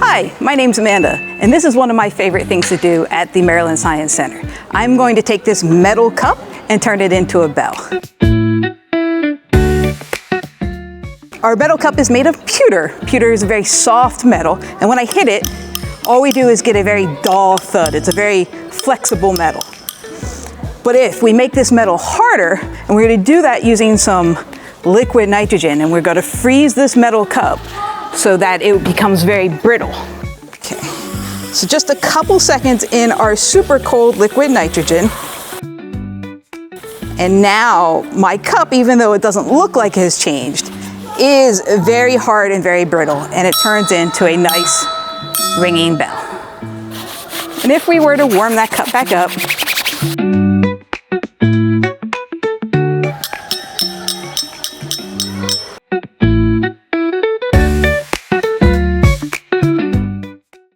Hi, my name's Amanda, and this is one of my favorite things to do at the Maryland Science Center. I'm going to take this metal cup and turn it into a bell. Our metal cup is made of pewter. Pewter is a very soft metal, and when I hit it, all we do is get a very dull thud. It's a very flexible metal. But if we make this metal harder, and we're going to do that using some liquid nitrogen, and we're going to freeze this metal cup so that it becomes very brittle. Okay, so just a couple seconds in our super cold liquid nitrogen. And now my cup, even though it doesn't look like it has changed, is very hard and very brittle, and it turns into a nice ringing bell. And if we were to warm that cup back up,